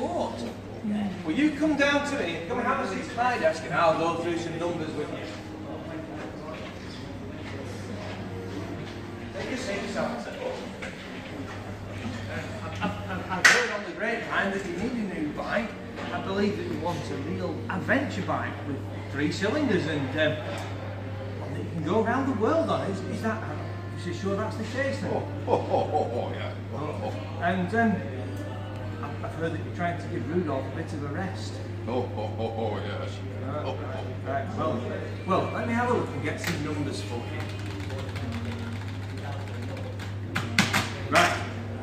sport. Well, you come down to me, come and have a seat at my desk and I'll go through some numbers with you. Take a seat, Santa. I've heard on the grapevine that you need a new bike. I believe that you want a real adventure bike with 3 cylinders and you can go around the world on it. Is that, are you sure that's the case then? Yeah. And I've heard that you're trying to give Rudolph a bit of a rest. Yes. Right, well, let me have a look and get some numbers for you. Right,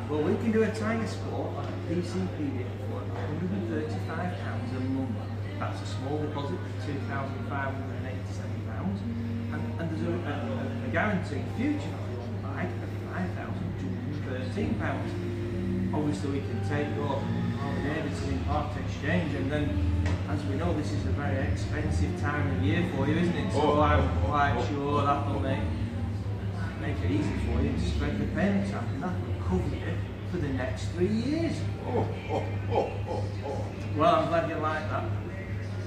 well, we can do a Tiger Sport on a PCP deal for £135 a month. That's a small deposit of £2,587, and there's a guaranteed future value on the bike of £5,213. Obviously, we can take your Harley Davidson in part exchange, and then, as we know, this is a very expensive time of year for you, isn't it? So I'm quite sure that will make it easy for you to spread the payments out, and that will cover you for the next 3 years. Well, I'm glad you like that.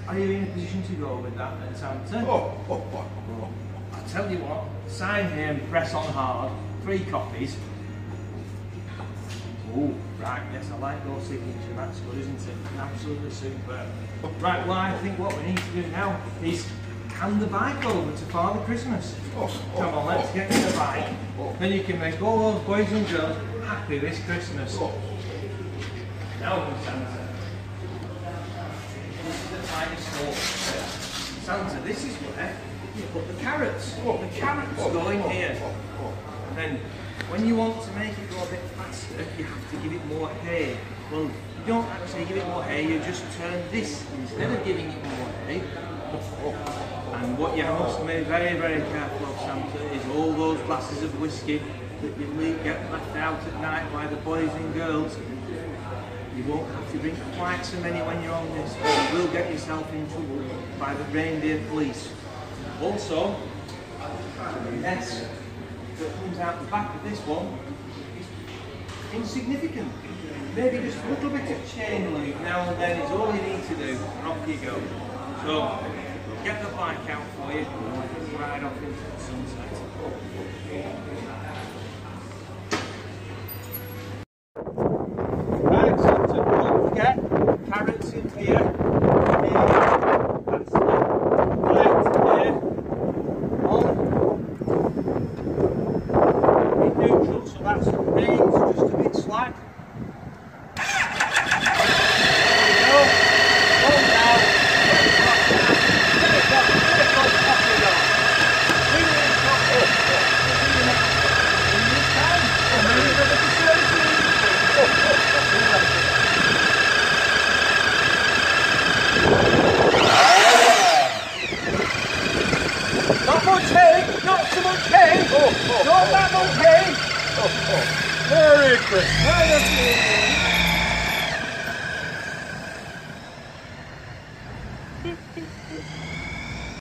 Are you in a position to go with that then, Santa? I'll tell you what, sign here and press on hard, 3 copies. Oh, right, yes, I like your signature, that's good, isn't it? Absolutely superb. Right, well, I think what we need to do now is hand the bike over to Father Christmas. Come on, let's get in the bike. Then you can make all those boys and girls happy this Christmas. Now then, Santa. This is the Tiger Sport. Santa, this is where you put the carrots. The carrots go in here. And then, when you want to make it go a bit faster, you have to give it more hay. Well, you don't actually give it more hay, you just turn this instead of giving it more hay. And what you must be very, very careful of, Santa, is all those glasses of whiskey that you get left out at night by the boys and girls. You won't have to drink quite so many when you're on this, or you will get yourself in trouble by the reindeer police. Also, the nest that comes out the back of this one is insignificant. Maybe just a little bit of chain link now and then is all you need to do, and off you go. So, get the bike out for you and ride off into the sunset. Right, Santa, don't forget, carrots in here. That's it. Right here. On. In neutral, so that's raised just a bit slack. Not so much hay! Not that much hay! Merry Christmas!